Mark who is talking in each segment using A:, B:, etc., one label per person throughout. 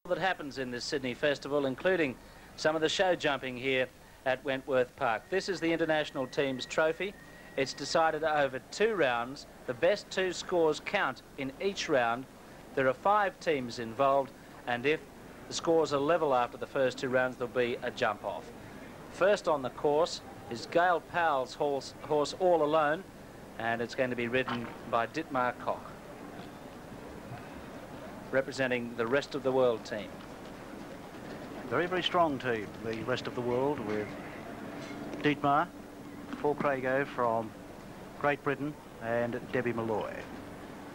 A: That happens in this Sydney Festival, including some of the show jumping here at Wentworth Park. This is the international team's trophy. It's decided over 2 rounds. The best 2 scores count in each round. There are 5 teams involved, and if the scores are level after the first 2 rounds, there'll be a jump off. First on the course is Gail Powell's horse All Alone, and it's going to be ridden by Dietmar Koch, representing the Rest of the World team.
B: Very, very strong team, the Rest of the World, with Dietmar, Paul Crago from Great Britain, and Debbie Malloy.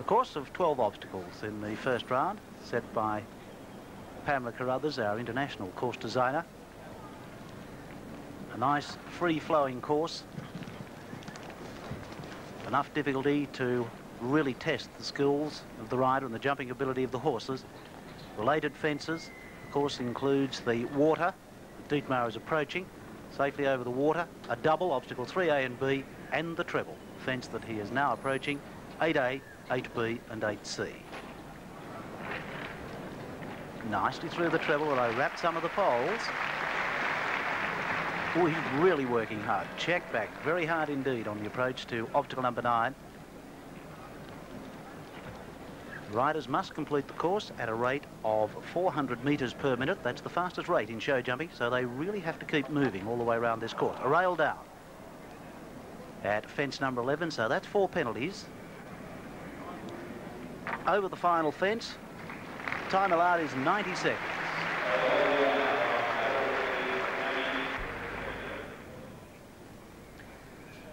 B: A course of 12 obstacles in the first round, set by Pamela Carruthers, our international course designer. A nice, free-flowing course. Enough difficulty to really test the skills of the rider and the jumping ability of the horses. Related fences, of course, includes the water that Dietmar is approaching, safely over the water, a double, obstacle 3A and B, and the treble, fence that he is now approaching, 8A, 8B and 8C. Nicely through the treble, although wrapped some of the poles. Oh, he's really working hard. Check back very hard indeed on the approach to obstacle number 9. Riders must complete the course at a rate of 400 metres per minute. That's the fastest rate in show jumping, so they really have to keep moving all the way around this course. A rail down at fence number 11, so that's 4 penalties. Over the final fence, time allowed is 90 seconds.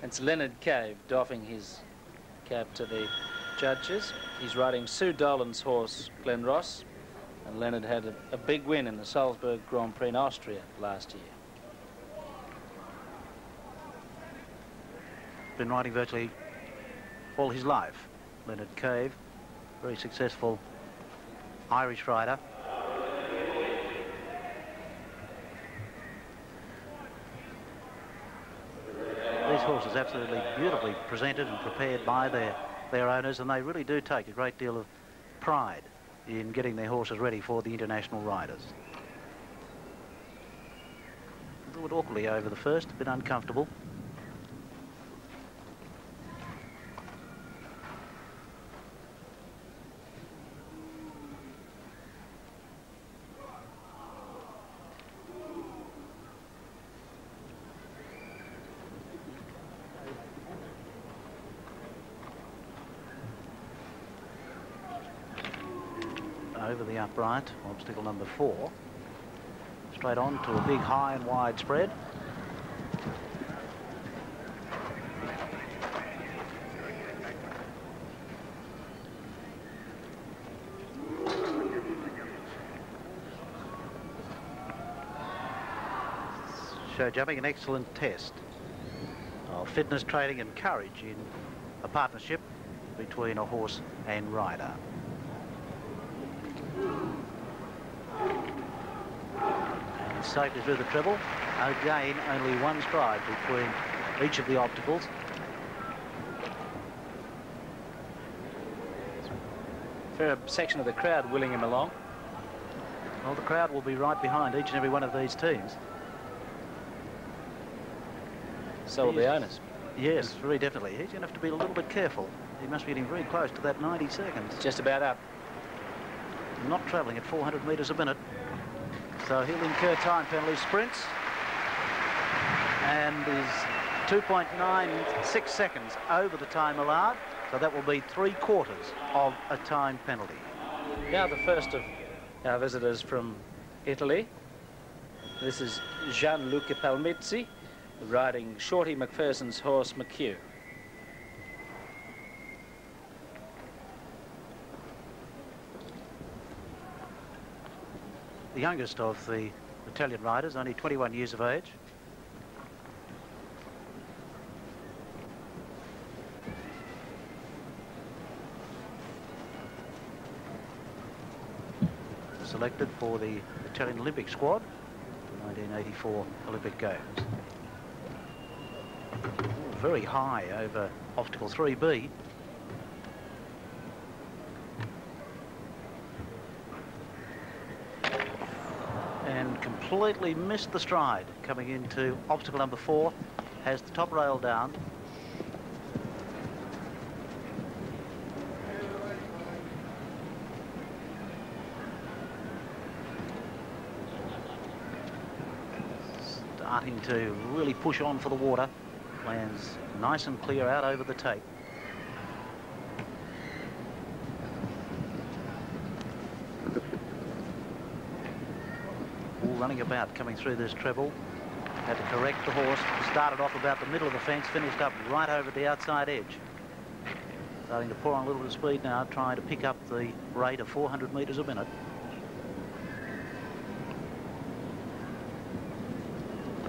A: It's Leonard Cave doffing his cap to the judges. He's riding Sue Dolan's horse, Glen Ross, and Leonard had a big win in the Salzburg Grand Prix in Austria last year.
B: Been riding virtually all his life, Leonard Cave, very successful Irish rider. These horses absolutely beautifully presented and prepared by their owners, and they really do take a great deal of pride in getting their horses ready for the international riders. A little awkwardly over the first, a bit uncomfortable. Over the upright, obstacle number 4. Straight on to a big high and wide spread. Show jumping, an excellent test of fitness, training and courage in a partnership between a horse and rider. And safely through the treble. Again, only 1 stride between each of the obstacles.
A: Fair section of the crowd willing him along.
B: Well, the crowd will be right behind each and every one of these teams.
A: So will the owners.
B: Yes, very definitely. He's going to have to be a little bit careful. He must be getting very close to that 90 seconds.
A: Just about up.
B: Not travelling at 400 metres a minute, so he'll incur time penalty sprints, and is 2.96 seconds over the time allowed, so that will be 3/4 of a time penalty.
A: Now the first of our visitors from Italy. This is Gianluca Palmizzi, riding Shorty McPherson's horse McHugh.
B: The youngest of the Italian riders, only 21 years of age. Selected for the Italian Olympic squad, the 1984 Olympic Games. Very high over obstacle 3B. and completely missed the stride coming into obstacle number 4. Has the top rail down. Starting to really push on for the water. Lands nice and clear out over the tape. All running about coming through this treble. Had to correct the horse. Started off about the middle of the fence, finished up right over the outside edge. Starting to pour on a little bit of speed now, trying to pick up the rate of 400 metres a minute.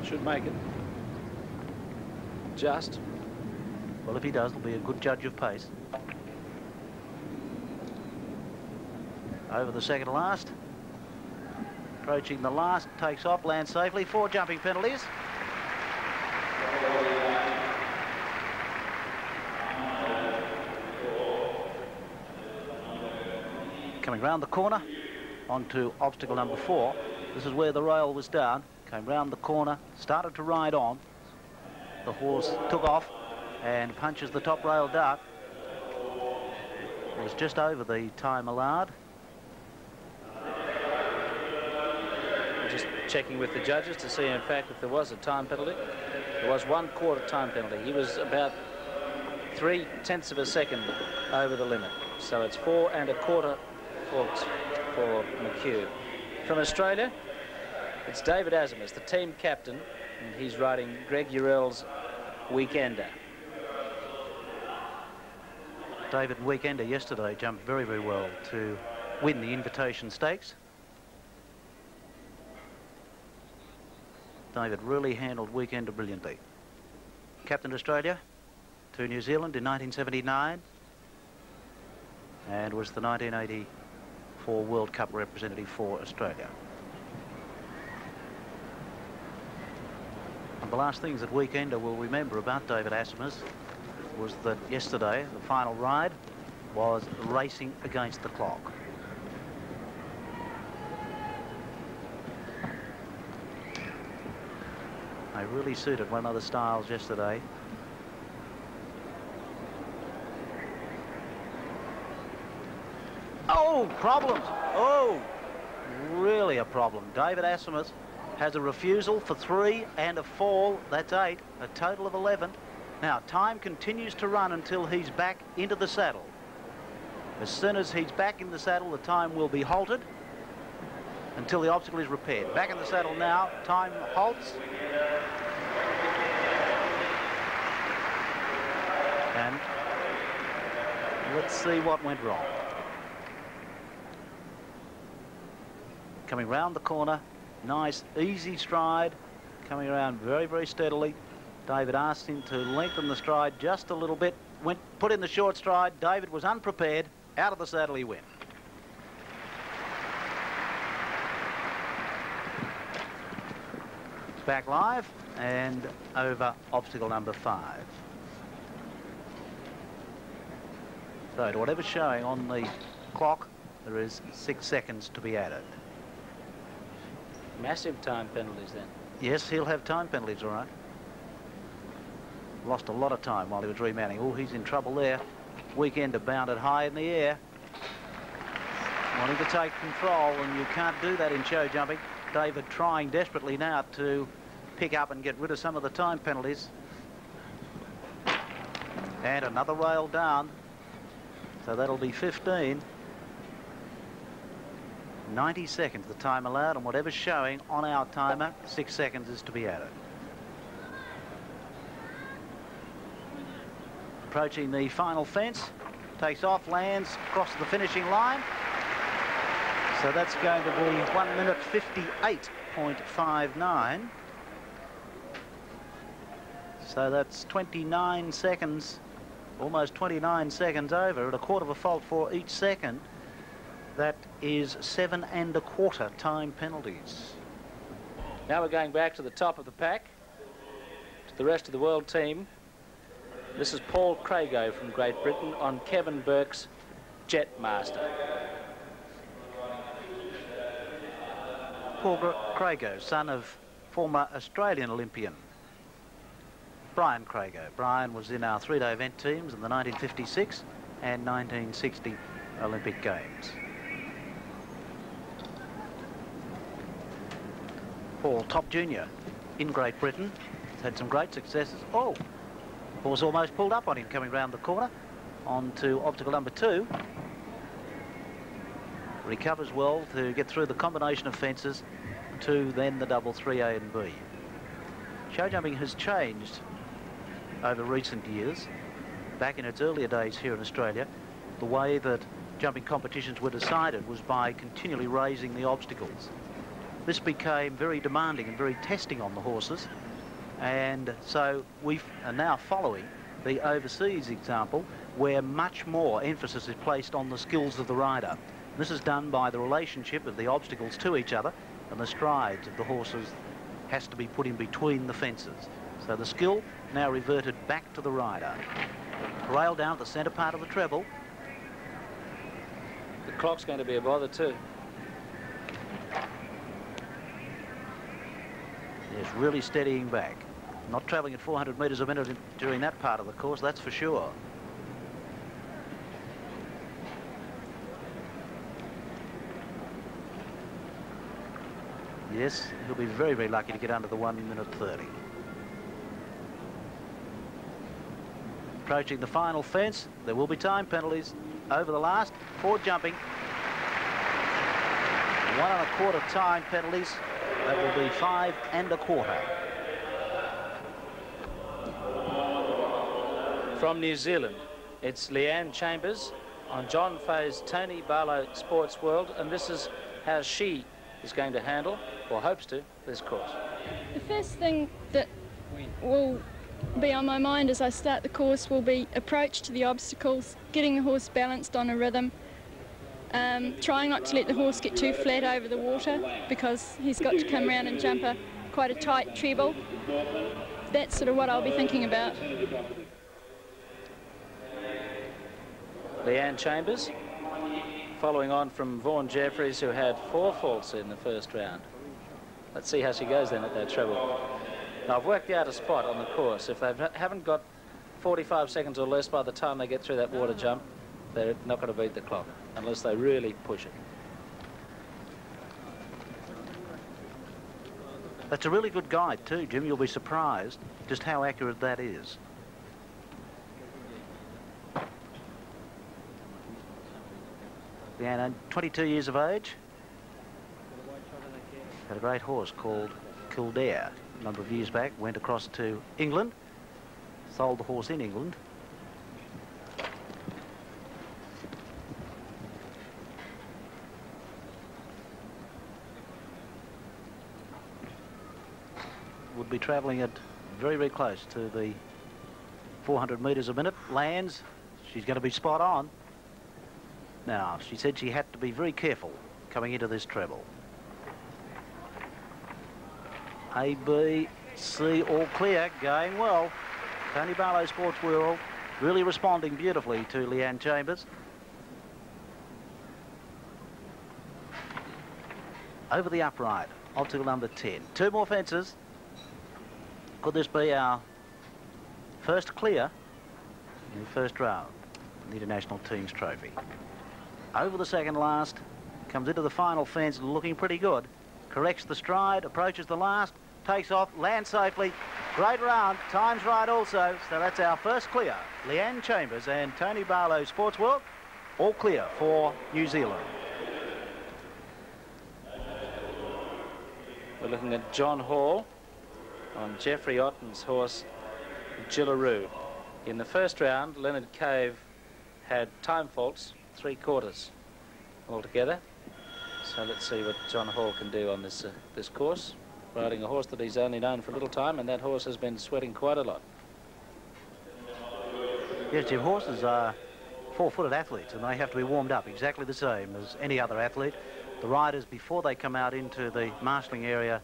A: Should make it. Just.
B: Well, if he does, he'll be a good judge of pace. Over the second last. Approaching the last, takes off, lands safely. 4 jumping penalties. Coming round the corner onto obstacle number 4. This is where the rail was down. Came round the corner, started to ride on. The horse took off and punches the top rail dart. It was just over the time allowed.
A: Just checking with the judges to see, in fact, if there was a time penalty. There was 1/4 time penalty. He was about 3/10 of a second over the limit. So it's 4 1/4 for McHugh. From Australia, it's David Asimus, the team captain, and he's riding Greg Urell's Weekender.
B: David Weekender yesterday jumped very, very well to win the Invitation Stakes. David really handled Weekender brilliantly. Captain Australia to New Zealand in 1979 and was the 1984 World Cup representative for Australia. And the last things that Weekender will remember about David Asimus was that yesterday, the final ride, was racing against the clock. They really suited one of the styles yesterday. Oh, problems. Oh, really a problem. David Asimus has a refusal for 3 and a fall. That's 8, a total of 11. Now, time continues to run until he's back into the saddle. As soon as he's back in the saddle, the time will be halted until the obstacle is repaired. Back in the saddle now, time halts. And let's see what went wrong. Coming round the corner, nice, easy stride, coming around very, very steadily. David asked him to lengthen the stride just a little bit. Put in the short stride. David was unprepared. Out of the saddle he went. Back live and over obstacle number 5. So to whatever's showing on the clock, there is 6 seconds to be added.
A: Massive time penalties then.
B: Yes, he'll have time penalties, all right. Lost a lot of time while he was remounting. Oh, he's in trouble there. Weekender bounded high in the air. Wanting to take control, and you can't do that in show jumping. David trying desperately now to pick up and get rid of some of the time penalties. And another rail down. So that'll be 15. 90 seconds the time allowed, and whatever's showing on our timer, 6 seconds is to be added. Approaching the final fence, takes off, lands, crosses the finishing line. So that's going to be 1 minute 58.59. So that's 29 seconds, almost 29 seconds over, at a 1/4 of a fault for each second. That is 7 1/4 time penalties.
A: Now we're going back to the top of the pack, to the rest of the world team. This is Paul Crago from Great Britain on Kevin Burke's Jetmaster.
B: Paul Crago, son of former Australian Olympian Brian Crago. Brian was in our three-day event teams in the 1956 and 1960 Olympic Games. Paul, top junior in Great Britain, has had some great successes. Oh, horse almost pulled up on him coming round the corner onto obstacle number 2. Recovers well to get through the combination of fences to then the double 3A and B. Show jumping has changed over recent years. Back in its earlier days here in Australia, the way that jumping competitions were decided was by continually raising the obstacles. This became very demanding and very testing on the horses, and so we are now following the overseas example where much more emphasis is placed on the skills of the rider. This is done by the relationship of the obstacles to each other, and the strides of the horses has to be put in between the fences. So the skill now reverted back to the rider. Rail down at the centre part of the treble.
A: The clock's going to be a bother too.
B: Yes, really steadying back. Not travelling at 400 metres a minute during that part of the course, that's for sure. Yes, he'll be very, very lucky to get under the 1 minute 30. Approaching the final fence, there will be time penalties over the last 4 jumping. 1 1/4 time penalties. That will be 5 1/4.
A: From New Zealand, it's Leanne Chambers on John Fay's Tony Barlow Sports World, and this is how she is going to handle, or hopes to, this course.
C: The first thing that will be on my mind as I start the course will be approach to the obstacles, getting the horse balanced on a rhythm, trying not to let the horse get too flat over the water because he's got to come round and jump quite a tight treble. That's sort of what I'll be thinking about.
A: Leanne Chambers, following on from Vaughan Jeffries, who had 4 faults in the first round. Let's see how she goes then at that treble. Now, I've worked out a spot on the course. If they haven't got 45 seconds or less by the time they get through that water jump, they're not going to beat the clock unless they really push it.
B: That's a really good guide too, Jim. You'll be surprised just how accurate that is. Leanne, 22 years of age. Had a great horse called Kildare a number of years back. Went across to England. Sold the horse in England. Would be travelling at very, very close to the 400 metres a minute. Lands. She's going to be spot on. Now, she said she had to be very careful coming into this treble. A, B, C, all clear, going well. Tony Barlow Sports World really responding beautifully to Leanne Chambers. Over the upright, obstacle number 10. 2 more fences. Could this be our first clear in the first round of the International Teams Trophy? Over the second last, comes into the final fence looking pretty good. Corrects the stride, approaches the last, takes off, lands safely. Great round, time's right also. So that's our first clear. Leanne Chambers and Tony Barlow Sports World, all clear for New Zealand.
A: We're looking at John Hall on Jeffrey Otten's horse, Gillaroo. In the first round, Leonard Cave had time faults, 3/4 altogether. So let's see what John Hall can do on this course, riding a horse that he's only known for a little time, and that horse has been sweating quite a lot.
B: Yes, Jim, horses are 4-footed athletes, and they have to be warmed up exactly the same as any other athlete. The riders, before they come out into the marshalling area,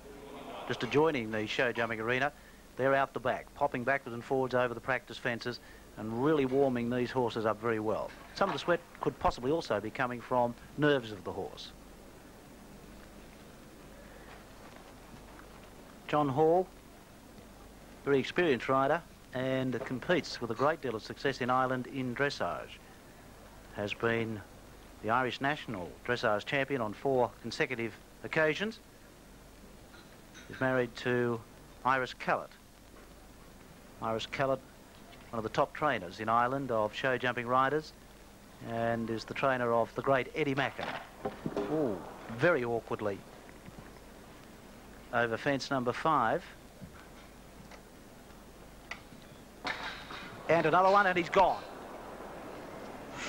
B: just adjoining the show jumping arena, they're out the back, popping backwards and forwards over the practice fences and really warming these horses up very well. Some of the sweat could possibly also be coming from nerves of the horse. John Hall, very experienced rider, and competes with a great deal of success in Ireland in dressage. Has been the Irish national dressage champion on 4 consecutive occasions. He's married to Iris Callett. Iris Callett, one of the top trainers in Ireland of show jumping riders, and is the trainer of the great Eddie Macken. Ooh, very awkwardly over fence number 5. And another one, and he's gone.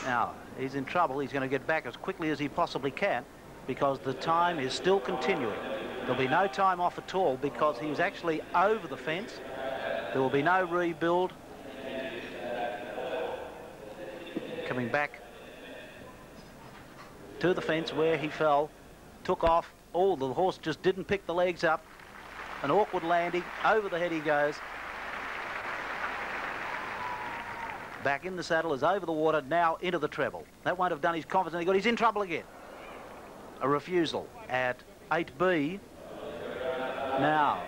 B: Now, he's in trouble. He's going to get back as quickly as he possibly can because the time is still continuing. There'll be no time off at all because he was actually over the fence. There will be no rebuild. Coming back to the fence where he fell, took off. Oh, the horse just didn't pick the legs up. An awkward landing. Over the head he goes. Back in the saddle, is over the water, now into the treble. That won't have done his confidence. He's in trouble again. A refusal at 8B. Now,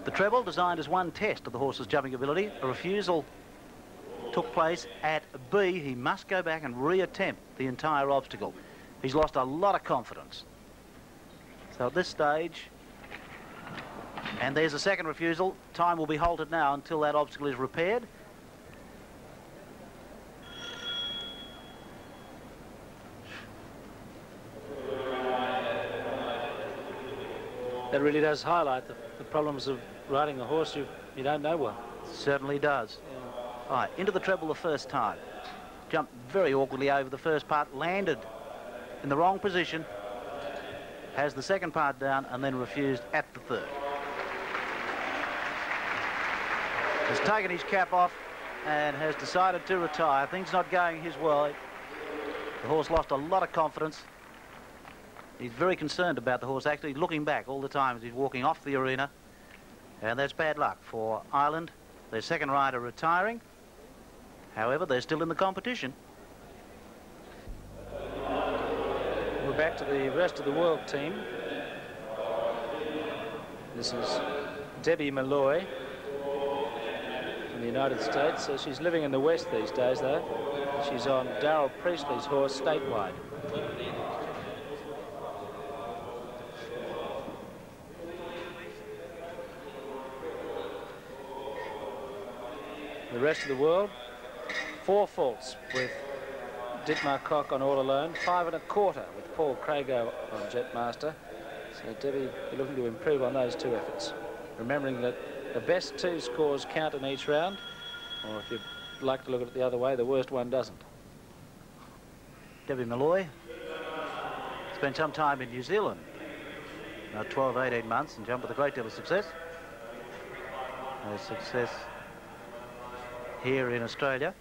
B: the treble, designed as one test of the horse's jumping ability. A refusal took place at B. He must go back and re-attempt the entire obstacle. He's lost a lot of confidence. So at this stage, and there's a second refusal. Time will be halted now until that obstacle is repaired.
A: That really does highlight the problems of riding a horse you don't know well.
B: Certainly does.
A: Yeah.
B: All right, into the treble the first time. Jumped very awkwardly over the first part, landed in the wrong position, has the second part down, and then refused at the third. Has taken his cap off and has decided to retire. Things not going his way. The horse lost a lot of confidence. He's very concerned about the horse actually looking back all the time as he's walking off the arena. And that's bad luck for Ireland. Their second rider retiring. However, they're still in the competition.
A: We're back to the rest of the world team. This is Debbie Malloy from the United States. So she's living in the West these days, though. She's on Darryl Priestley's horse, Statewide. The rest of the world, 4 faults with Dietmar Koch on All Alone, 5 1/4 with Paul Crago on Jetmaster. So Debbie, you're looking to improve on those 2 efforts. Remembering that the best 2 scores count in each round, or if you'd like to look at it the other way, the worst one doesn't.
B: Debbie Malloy spent some time in New Zealand, about 12, 18 months, and jumped with a great deal of success. No success here in Australia.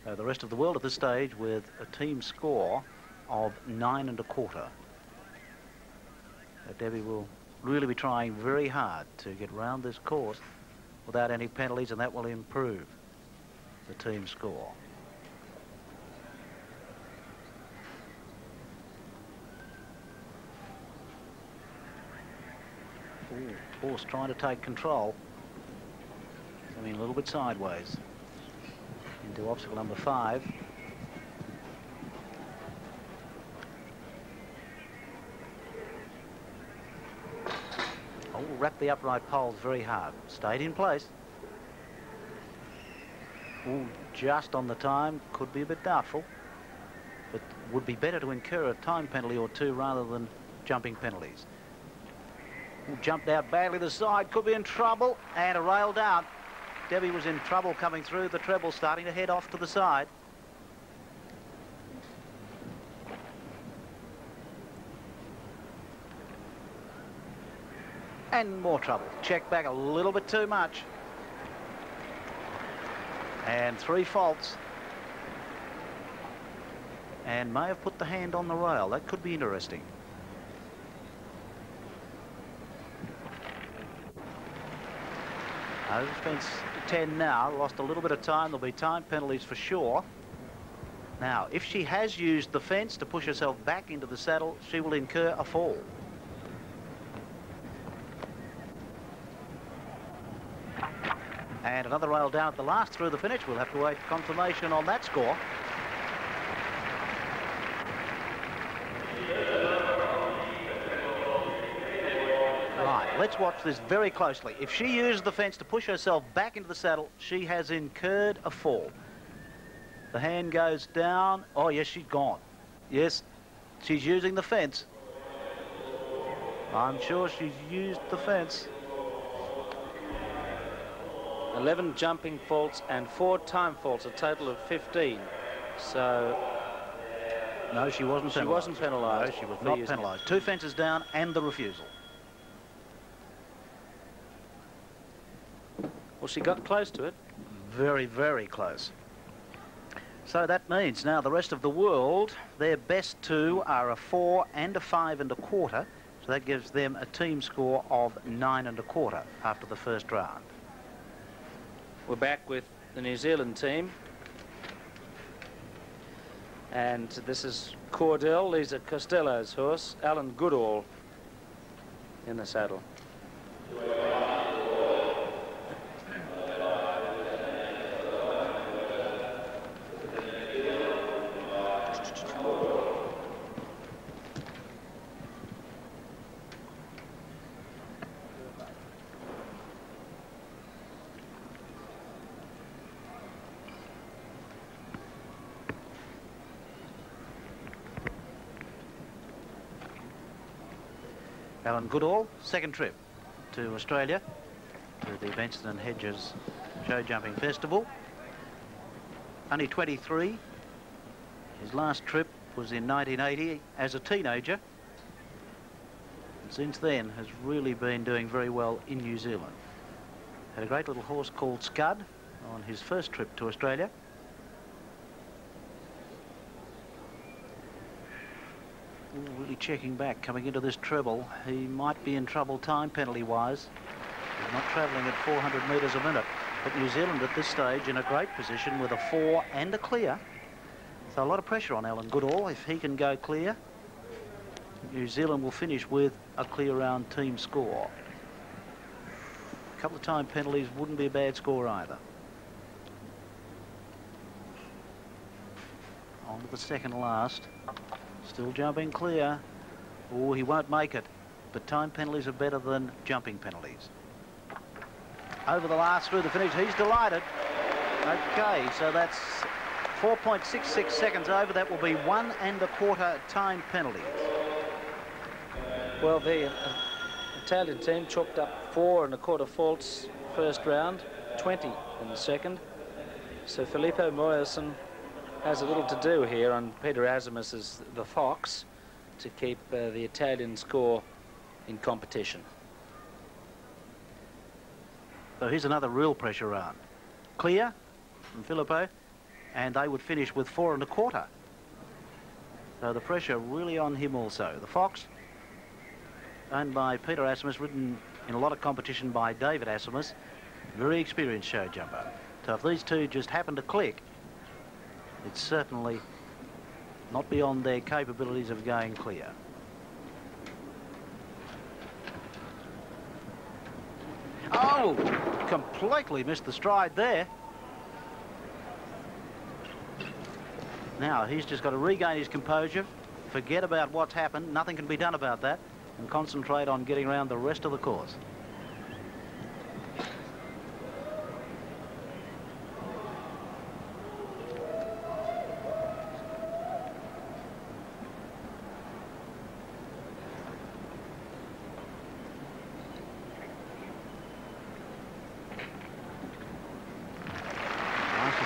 B: The rest of the world at this stage with a team score of 9 1/4. Debbie will really be trying very hard to get round this course without any penalties, and that will improve the team score. Ooh, horse trying to take control. Coming a little bit sideways into obstacle number 5. Oh, wrapped the upright poles very hard. Stayed in place. Ooh, just on the time. Could be a bit doubtful. But would be better to incur a time penalty or 2 rather than jumping penalties. Ooh, jumped out badly the side. Could be in trouble. And a rail down. Debbie was in trouble coming through the treble, starting to head off to the side. And more trouble. Checked back a little bit too much. And 3 faults. And may have put the hand on the rail. That could be interesting. Over fence 10 now, lost a little bit of time. There'll be time penalties for sure. Now, if she has used the fence to push herself back into the saddle, she will incur a fall. And another rail down at the last through the finish. We'll have to wait for confirmation on that score. Right, let's watch this very closely. If she uses the fence to push herself back into the saddle, she has incurred a fall. The hand goes down. Oh, yes, she's gone. Yes, she's using the fence. I'm sure she's used the fence.
A: 11 jumping faults and 4 time faults, a total of 15. So...
B: No, she wasn't penalised.
A: She wasn't penalised.
B: No, she was not penalised. 2 fences down and the refusal.
A: Well, she got close to it.
B: Very, very close. So that means now the rest of the world, their best 2 are a 4 and a 5 1/4. So that gives them a team score of 9 1/4 after the first round.
A: We're back with the New Zealand team. And this is Cordell, Lisa Costello's horse, Alan Goodall in the saddle.
B: Alan Goodall, second trip to Australia, to the Benston and Hedges Show Jumping Festival. Only 23. His last trip was in 1980 as a teenager. And since then has really been doing very well in New Zealand. Had a great little horse called Scud on his first trip to Australia. Really checking back coming into this treble. He might be in trouble time penalty wise. He's not travelling at 400 metres a minute, but New Zealand at this stage in a great position with a 4 and a clear. So a lot of pressure on Alan Goodall. If he can go clear, New Zealand will finish with a clear round team score. A couple of time penalties wouldn't be a bad score either. On to the second last. Still jumping clear. Oh, he won't make it. But time penalties are better than jumping penalties. Over the last through the finish. He's delighted. Okay, so that's 4.66 seconds over. That will be 1 1/4 time penalties.
A: Well, the Italian team chalked up 4 1/4 faults first round, 20 in the second. So Filippo Moyerson has a little to do here on Peter Azimus's The Fox to keep the Italian score in competition.
B: So here's another real pressure round. Clear from Filippo, and they would finish with 4 1/4. So the pressure really on him also. The Fox, owned by Peter Azimus, ridden in a lot of competition by David Azimus, very experienced show jumper. So if these two just happen to click, it's certainly not beyond their capabilities of going clear. Oh, completely missed the stride there. Now he's just got to regain his composure, forget about what's happened, nothing can be done about that, and concentrate on getting around the rest of the course.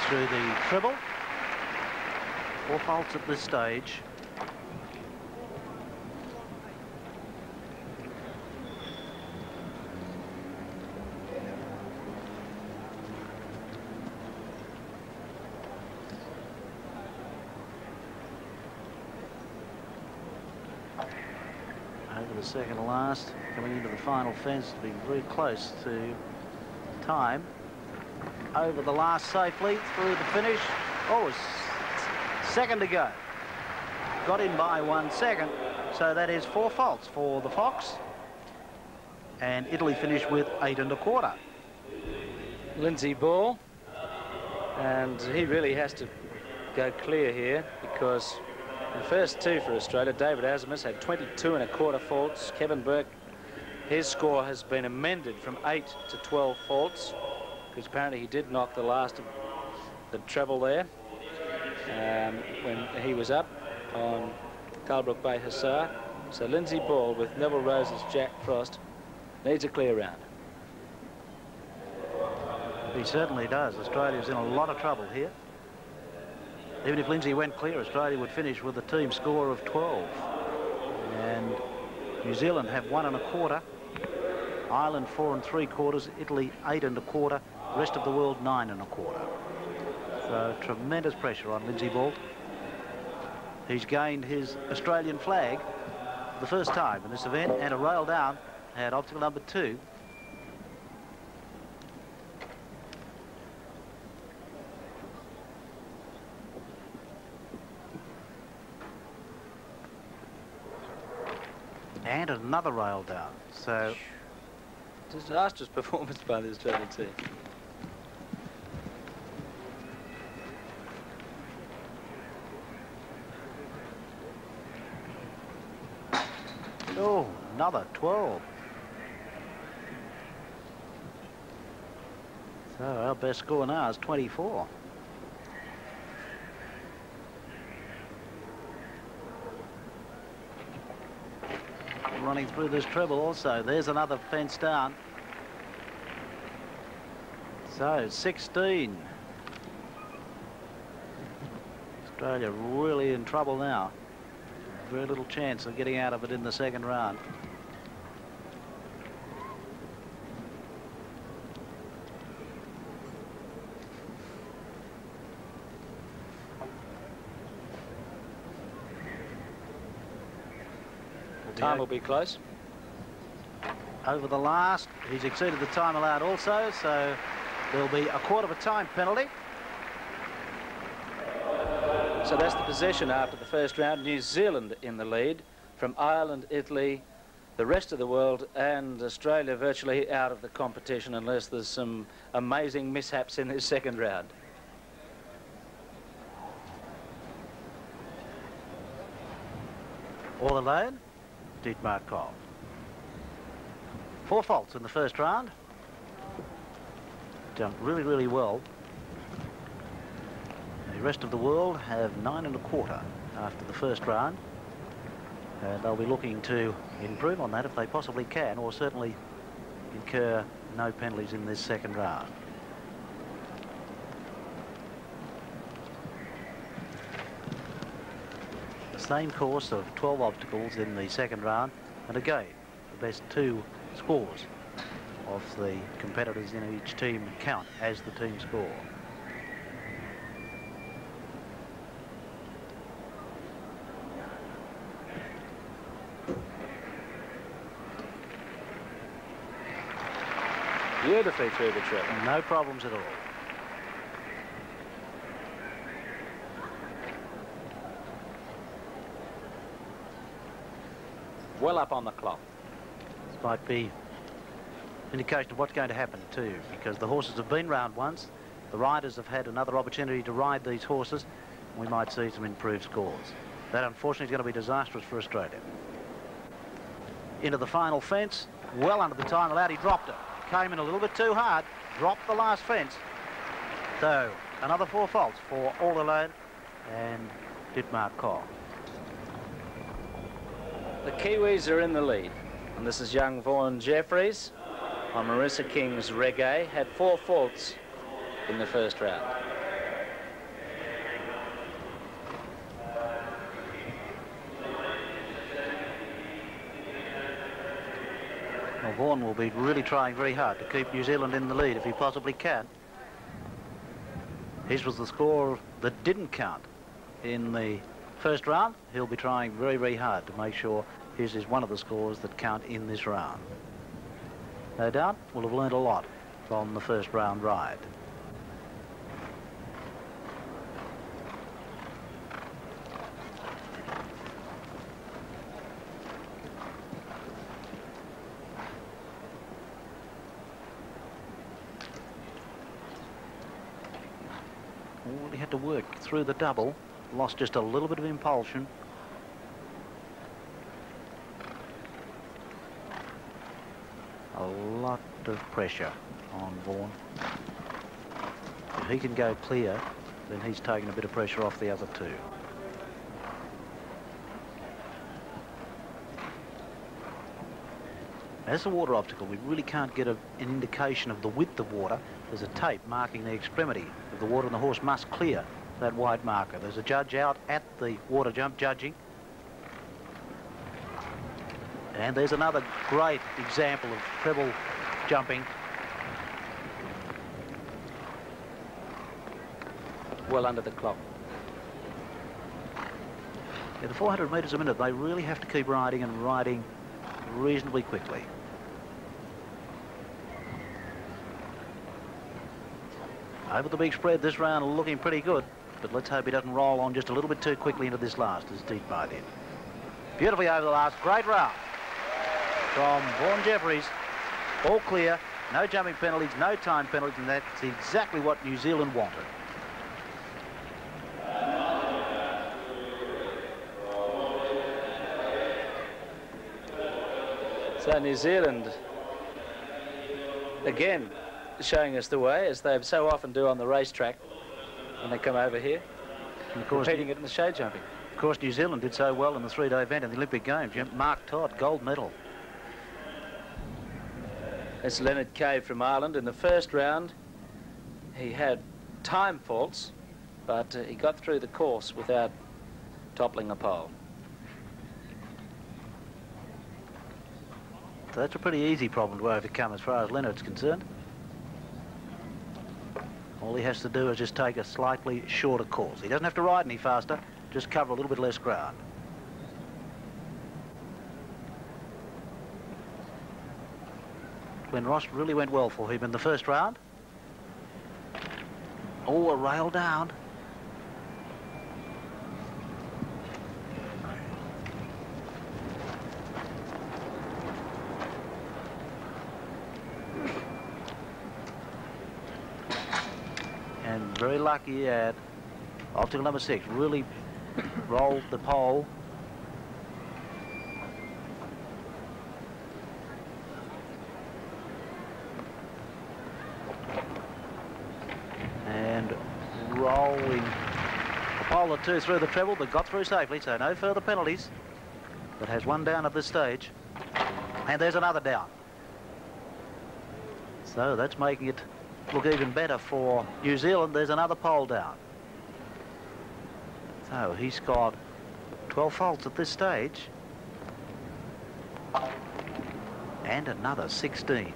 B: Through the treble. 4 faults at this stage. Over the second last, coming into the final fence, to be very close to time over the last safely through the finish. Oh, second to go. Got in by 1 second. So that is 4 faults for the Fox. And Italy finished with 8 1/4.
A: Lindsay Ball. And he really has to go clear here, because the first 2 for Australia, David Azimus had 22 1/4 faults. Kevin Burke, his score has been amended from 8 to 12 faults, because apparently he did knock the last of the treble there when he was up on Culbrook Bay Hussar. So Lindsay Ball with Neville Rose's Jack Frost needs a clear round.
B: He certainly does. Australia's in a lot of trouble here. Even if Lindsay went clear, Australia would finish with a team score of 12. And New Zealand have 1 1/4. Ireland 4 3/4. Italy 8 1/4. Rest of the world 9 1/4. So tremendous pressure on Lindsay Ball. He's gained his Australian flag for the first time in this event, and a rail down at obstacle number 2. And another rail down. So
A: disastrous performance by the Australian team.
B: Oh, another 12. So our best score now is 24. Running through this treble also. There's another fence down. So 16. Australia really in trouble now. Very little chance of getting out of it in the second round.
A: Time will be close.
B: Over the last, he's exceeded the time allowed also, so there'll be a quarter of a time penalty.
A: So that's the position after the first round. New Zealand in the lead, from Ireland, Italy, the rest of the world, and Australia virtually out of the competition unless there's some amazing mishaps in this second round.
B: All alone, Dietmar Koch. 4 faults in the first round. Done really, really well. The rest of the world have 9 1/4 after the first round. And they'll be looking to improve on that if they possibly can, or certainly incur no penalties in this second round. The same course of 12 obstacles in the second round, and again, the best 2 scores of the competitors in each team count as the team score.
A: Beautifully through the treble.
B: No problems at all.
A: Well up on the clock.
B: This might be indication of what's going to happen too, because the horses have been round once. The riders have had another opportunity to ride these horses. We might see some improved scores. That unfortunately is going to be disastrous for Australia. Into the final fence, well under the time allowed. He dropped it. Came in a little bit too hard, dropped the last fence. So another 4 faults for All Alone and Dietmar Koch.
A: The Kiwis are in the lead, and this is young Vaughan Jeffries on Marissa King's Reggae. Had 4 faults in the first round.
B: Well, Vaughan will be really trying very hard to keep New Zealand in the lead if he possibly can. His was the score that didn't count in the first round. He'll be trying very, very hard to make sure his is one of the scores that count in this round. No doubt, we'll have learned a lot from the first round ride. Well, he had to work through the double, lost just a little bit of impulsion. A lot of pressure on Vaughan. If he can go clear, then he's taking a bit of pressure off the other two. As a water obstacle, we really can't get an indication of the width of water. There's a tape marking the extremity of the water, and the horse must clear that white marker. There's a judge out at the water jump judging. And there's another great example of treble jumping.
A: Well under the clock.
B: At the 400 metres a minute, they really have to keep riding and riding reasonably quickly. Over the big spread this round, looking pretty good, but let's hope he doesn't roll on just a little bit too quickly into this last, as Dietmar did. Beautifully over the last, great round from Vaughan Jeffries. All clear, no jumping penalties, no time penalties, and that's exactly what New Zealand wanted.
A: So New Zealand, again, showing us the way, as they so often do on the racetrack when they come over here, and of course, repeating it in the show jumping.
B: Of course, New Zealand did so well in the three-day event in the Olympic Games. Mark Todd, gold medal.
A: It's Leonard Cave from Ireland. In the first round, he had time faults, but he got through the course without toppling a pole.
B: So that's a pretty easy problem to overcome as far as Leonard's concerned. All he has to do is just take a slightly shorter course. He doesn't have to ride any faster, just cover a little bit less ground. Glenn Ross really went well for him in the first round. Oh, a rail down. And very lucky at obstacle number 6, really rolled the pole. And rolling a pole or two through the treble, but got through safely, so no further penalties. But has one down at this stage. And there's another down. So that's making it look even better for New Zealand. There's another pole down. So he's got 12 faults at this stage. And another 16.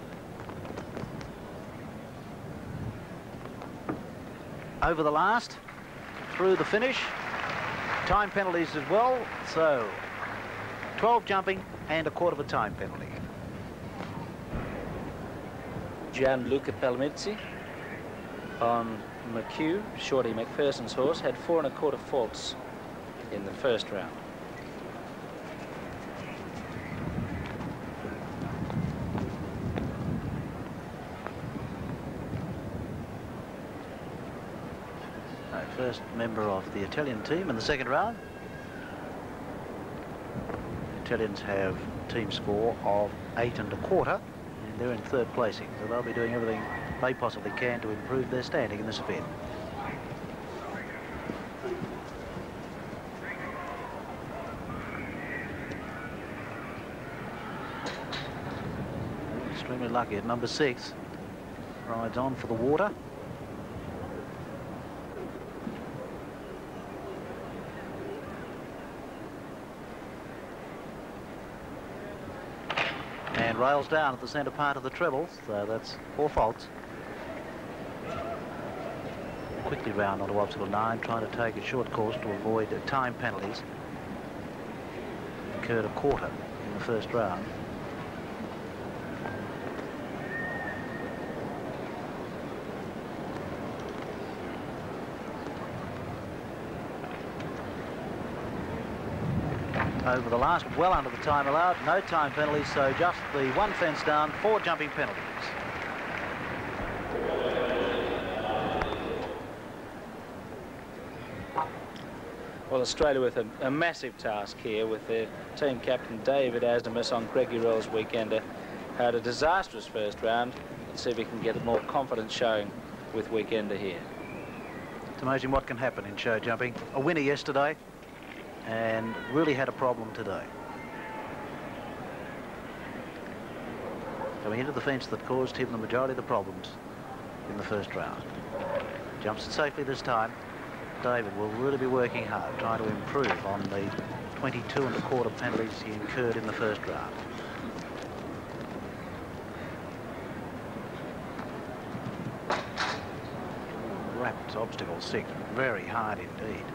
B: Over the last, through the finish. Time penalties as well. So 12 jumping and a quarter of a time penalty.
A: Gianluca Palmizzi on McHugh, Shorty McPherson's horse, had 4 1/4 faults in the first round.
B: First member of the Italian team in the second round. The Italians have a team score of 8 1/4, and they're in third placing, so they'll be doing everything they possibly can to improve their standing in this event. Extremely lucky at number 6. Rides on for the water. And rails down at the centre part of the treble, so that's 4 faults. Quickly round onto obstacle 9, trying to take a short course to avoid time penalties. Incurred a quarter in the first round. over the last, well under the time allowed. No time penalties, so just the one fence down, 4 jumping penalties.
A: Well, Australia with a massive task here with their team captain David Asdamus on Greg Urell's weekender. Had a disastrous first round. Let's see if he can get a more confident showing with weekender here.
B: It's amazing what can happen in show jumping. A winner yesterday and really had a problem today. Coming into the fence that caused him the majority of the problems in the first round. Jumps it safely this time. David will really be working hard, trying to improve on the 22 1/4 penalties he incurred in the first round. Wrapped obstacle 6, very hard indeed.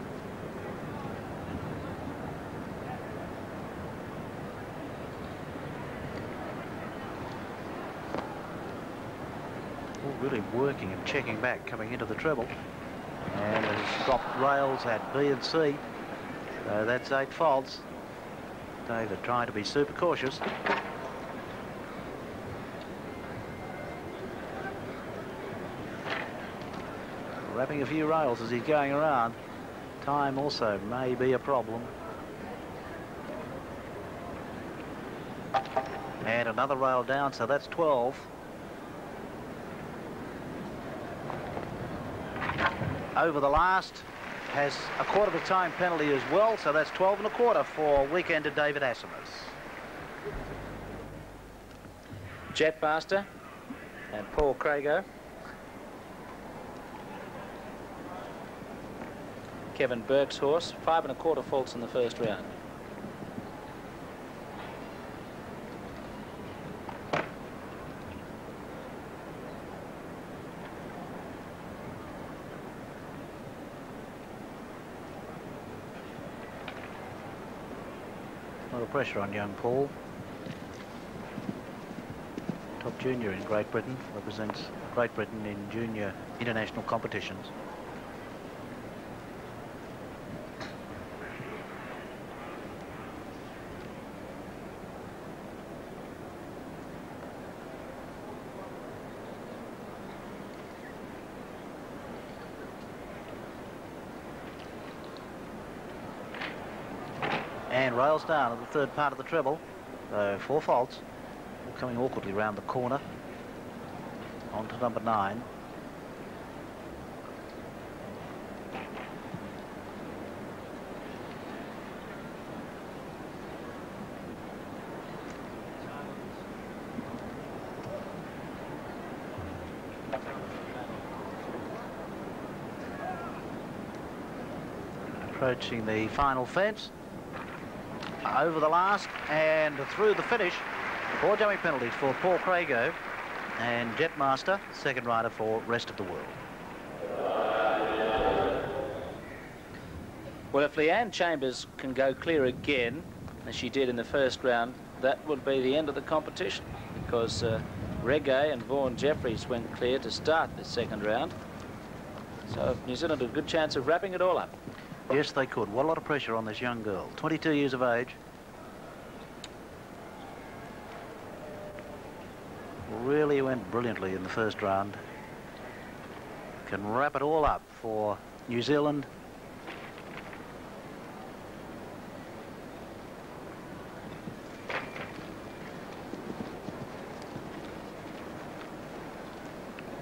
B: Really working and checking back, coming into the treble. And has dropped rails at B and C. So that's 8 faults. David trying to be super cautious. Wrapping a few rails as he's going around. Time also may be a problem. And another rail down, so that's 12. Over the last, has a 1/4 of a time penalty as well, so that's 12 1/4 for weekender David Asdamus.
A: Jetmaster and Paul Crago. Kevin Burke's horse, 5 1/4 faults in the first round.
B: A lot of pressure on young Paul. Top junior in Great Britain, represents Great Britain in junior international competitions. And rails down at the third part of the treble. So 4 faults. All coming awkwardly round the corner. On to number 9. Approaching the final fence. Over the last and through the finish. 4 jumping penalties for Paul Crago and Jetmaster, second rider for rest of the world.
A: Well, if Leanne Chambers can go clear again, as she did in the first round, that would be the end of the competition, because Reggae and Vaughan Jeffries went clear to start the second round. So New Zealand had a good chance of wrapping it all up.
B: Yes, they could. What a lot of pressure on this young girl. 22 years of age. Really went brilliantly in the first round. Can wrap it all up for New Zealand.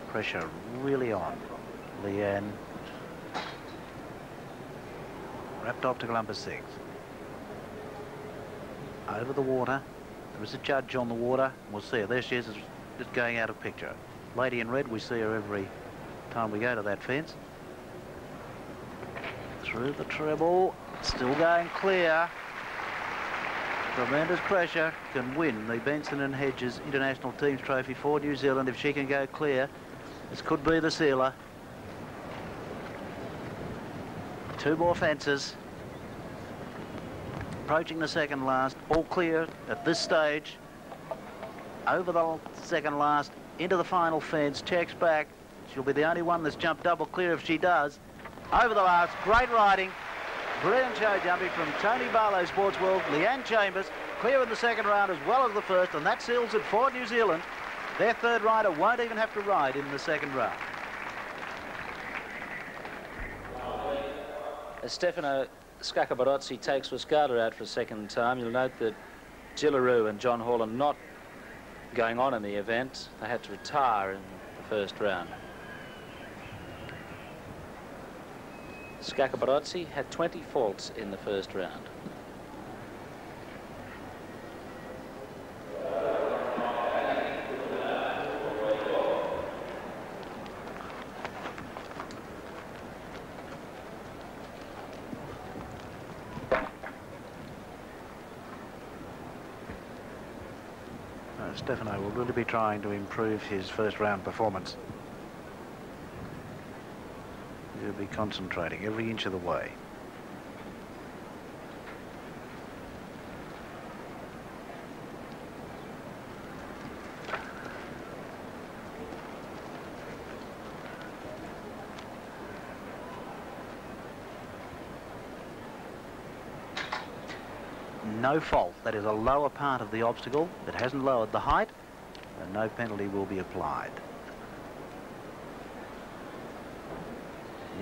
B: Pressure really on Leanne. Wrapped optical number 6. Over the water. There is a judge on the water. We'll see her. There she is, just going out of picture. Lady in red, we see her every time we go to that fence. Through the treble. Still going clear. Tremendous pressure. Can win the Benson and Hedges International Teams Trophy for New Zealand if she can go clear. This could be the sealer. 2 more fences. Approaching the second last. All clear at this stage. Over the second last. Into the final fence. Checks back. She'll be the only one that's jumped double clear if she does. Over the last. Great riding. Brilliant show jumping from Tony Barlow, Sports World. Leanne Chambers clear in the second round as well as the first, and that seals it for New Zealand. Their third rider won't even have to ride in the second round.
A: As Stefano Scaccabarozzi takes Wascala out for a second time, you'll note that Gillaroo and John Hall are not going on in the event. They had to retire in the first round. Scaccabarozzi had 20 faults in the first round.
B: Stefano will really be trying to improve his first round performance. He'll be concentrating every inch of the way. No fault. That is a lower part of the obstacle. It hasn't lowered the height, and no penalty will be applied.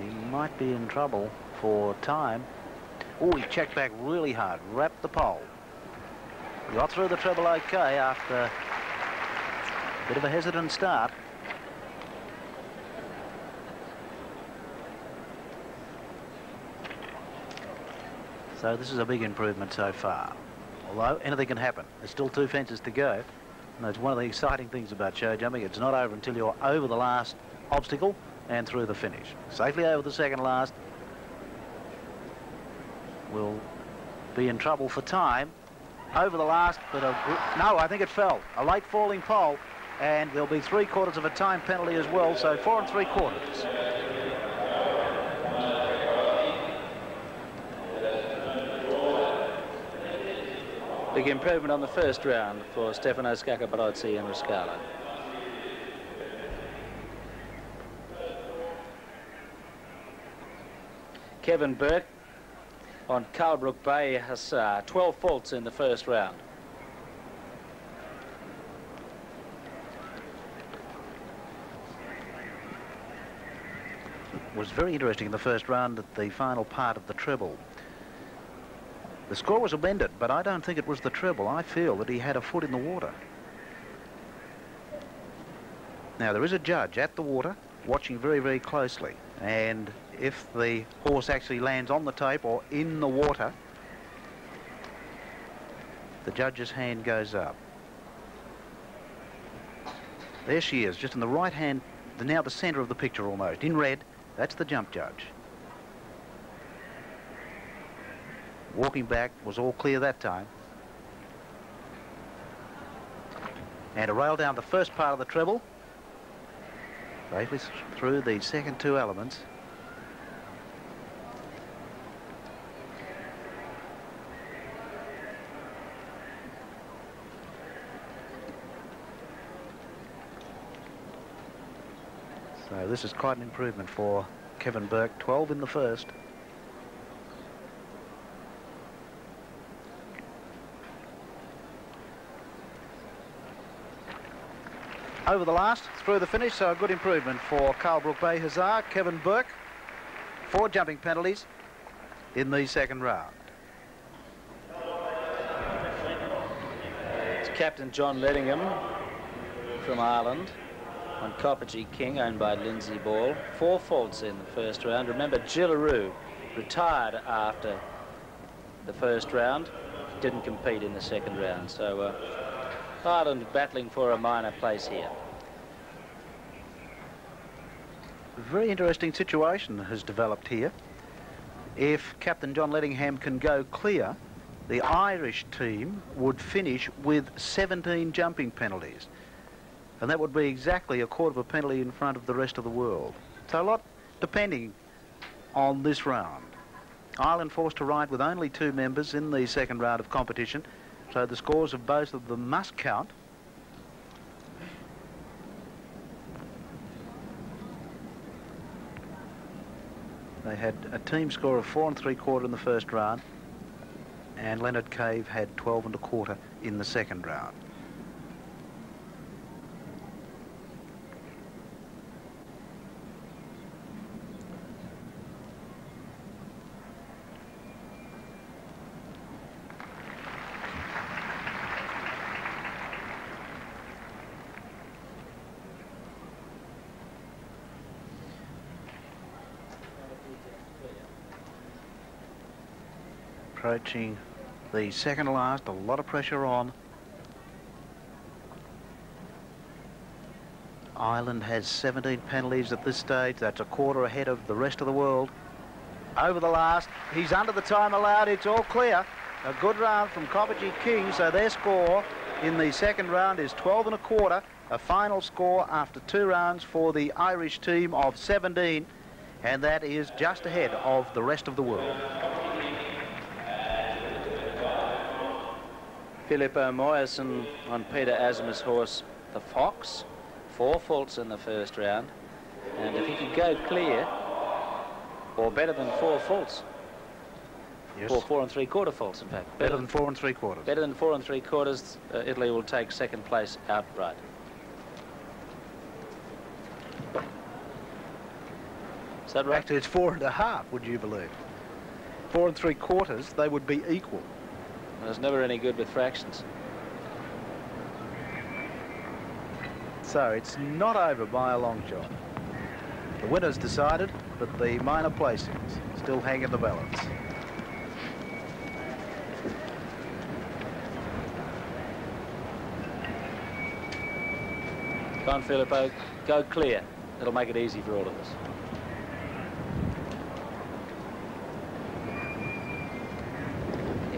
B: He might be in trouble for time. Oh, he checked back really hard, wrapped the pole. He got through the treble okay after a bit of a hesitant start. So this is a big improvement so far. Although anything can happen. There's still 2 fences to go. And that's one of the exciting things about show jumping. It's not over until you're over the last obstacle and through the finish. Safely over the second last. Will be in trouble for time. Over the last, but no, I think it fell. A late falling pole, and there'll be 3/4 of a time penalty as well, so 4 3/4.
A: Big improvement on the first round for Stefano Scaccabarozzi and Wascala. Kevin Burke on Carlbrook Bay has 12 faults in the first round.
B: It was very interesting in the first round at the final part of the treble. The score was amended, but I don't think it was the treble. I feel that he had a foot in the water. Now, there is a judge at the water watching very, very closely. And if the horse actually lands on the tape or in the water, the judge's hand goes up. There she is, just in the right hand, now the centre of the picture almost, in red. That's the jump judge. Walking back was all clear that time. And a rail down the first part of the treble. Safely through the second 2 elements. So this is quite an improvement for Kevin Burke. 12 in the first. Over the last, through the finish, so a good improvement for Carlbrook Bay Hussar, Kevin Burke. 4 jumping penalties in the second round.
A: It's Captain John Lettingham from Ireland on Coppergy King, owned by Lindsay Ball. 4 faults in the first round. Remember, Gillaroo retired after the first round, didn't compete in the second round, so Ireland battling for a minor place here.
B: A very interesting situation has developed here. If Captain John Lettingham can go clear, the Irish team would finish with 17 jumping penalties. And that would be exactly 1/4 of a penalty in front of the rest of the world. So a lot depending on this round. Ireland forced to ride with only 2 members in the second round of competition. So the scores of both of them must count. They had a team score of 4 3/4 in the first round, and Leonard Cave had 12 1/4 in the second round. Approaching the second last, a lot of pressure on. Ireland has 17 penalties at this stage. That's a quarter ahead of the rest of the world. Over the last, he's under the time allowed. It's all clear. A good round from Cobbage King, so their score in the second round is 12 1/4. A final score after 2 rounds for the Irish team of 17, and that is just ahead of the rest of the world.
A: Philip O'Moyerson on Peter Asima's horse, the Fox. 4 faults in the first round. And if he could go clear, or better than 4 faults.
B: Yes.
A: Or 4 3/4 faults, in fact.
B: Better than 4 3/4.
A: Better than 4 3/4, Italy will take second place outright. Is that right?
B: Actually, it's 4 1/2, would you believe? 4 3/4, they would be equal.
A: Well, it's never any good with fractions.
B: So it's not over by a long shot. The winner's decided, but the minor placings still hang in the balance.
A: Come on, Filippo, go clear. It'll make it easy for all of us.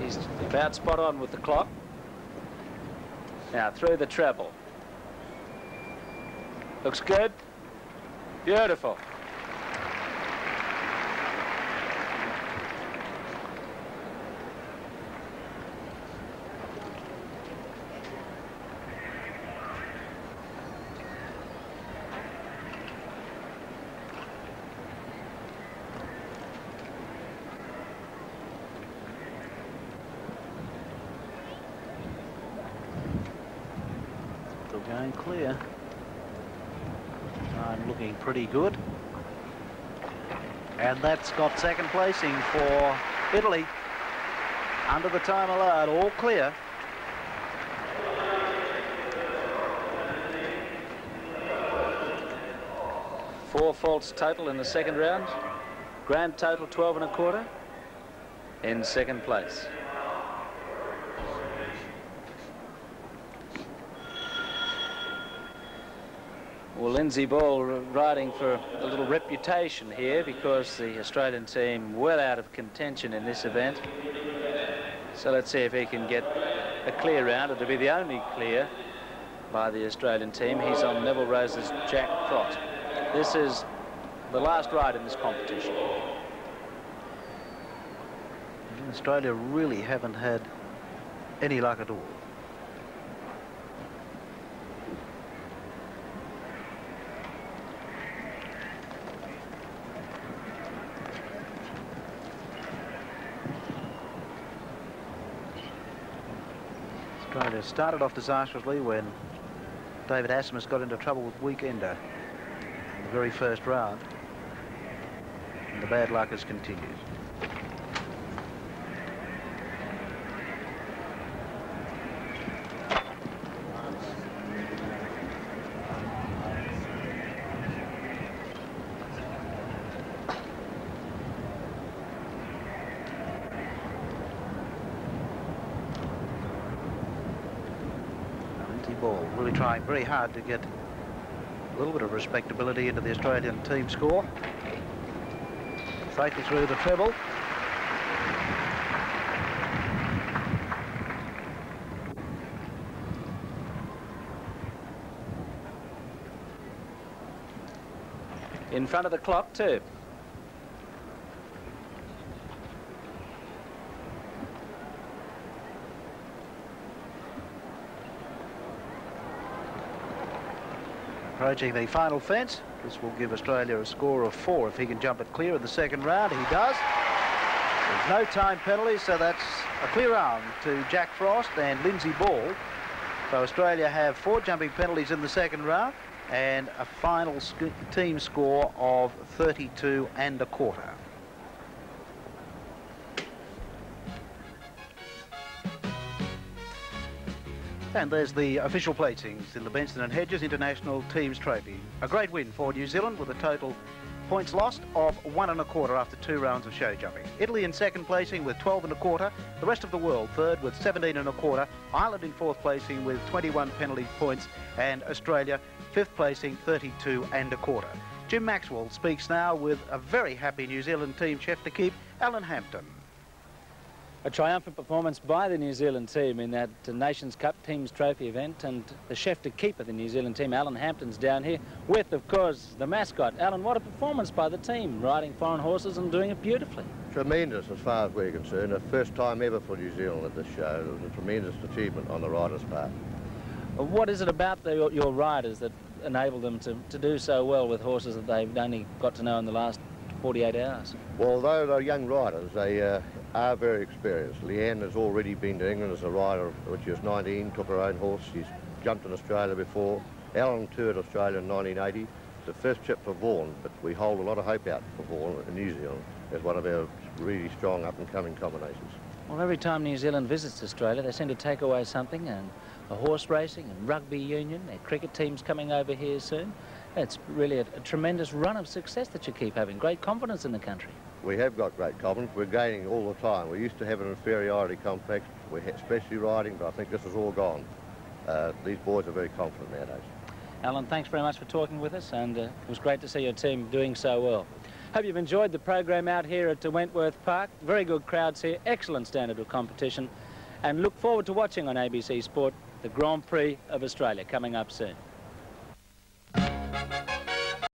A: He's about spot on with the clock. Now through the treble. Looks good. Beautiful.
B: Still going clear. I'm looking pretty good. And that's got second placing for Italy. Under the time allowed, all clear.
A: Four faults total in the second round. Grand total 12 1/4 in second place. Well, Lindsay Ball riding for a little reputation here because the Australian team well out of contention in this event. So let's see if he can get a clear round. It'll be the only clear by the Australian team. He's on Neville Rose's Jack Trot. This is the last ride in this competition.
B: Australia really haven't had any luck at all. Australia started off disastrously when David Asimus got into trouble with Weekender in the very first round. And the bad luck has continued. Ball really trying very hard to get a little bit of respectability into the Australian team score. Safely through the treble.
A: In front of the clock too.
B: Approaching the final fence. This will give Australia a score of 4 if he can jump it clear in the second round. He does. There's no time penalty, so that's a clear round to Jack Frost and Lindsay Ball. So Australia have 4 jumping penalties in the second round and a final team score of 32 1/4. And there's the official placings in the Benson and Hedges International Teams Trophy. A great win for New Zealand with a total points lost of 1 1/4 after 2 rounds of show jumping. Italy in second placing with 12 1/4. The rest of the world third with 17 1/4. Ireland in fourth placing with 21 penalty points. And Australia fifth placing 32 1/4. Jim Maxwell speaks now with a very happy New Zealand team chef to keep, Alan Hampton.
A: A triumphant performance by the New Zealand team in that Nations Cup Teams Trophy event, and the chef to keep of the New Zealand team, Alan Hampton's down here with, of course, the mascot. Alan, what a performance by the team, riding foreign horses and doing it beautifully.
D: Tremendous as far as we're concerned. The first time ever for New Zealand at this show. It was a tremendous achievement on the riders' part.
A: What is it about your riders that enabled them to do so well with horses that they've only got to know in the last 48 hours?
D: Well, although they're young riders, they are very experienced. Leanne has already been to England as a rider, which is 19, took her own horse. She's jumped in Australia before. Alan toured Australia in 1980. It's the first trip for Vaughan, but we hold a lot of hope out for Vaughan in New Zealand as one of our really strong up-and-coming combinations.
A: Well, every time New Zealand visits Australia, they seem to take away something, and horse racing and rugby union, their cricket team's coming over here soon. It's really a tremendous run of success that you keep having. Great confidence in the country.
D: We have got great confidence. We're gaining all the time. We used to have an inferiority complex. We had specialty riding, but I think this is all gone. These boys are very confident nowadays.
A: Alan, thanks very much for talking with us, and it was great to see your team doing so well. Hope you've enjoyed the program out here at Wentworth Park. Very good crowds here, excellent standard of competition, and look forward to watching on ABC Sport the Grand Prix of Australia coming up soon.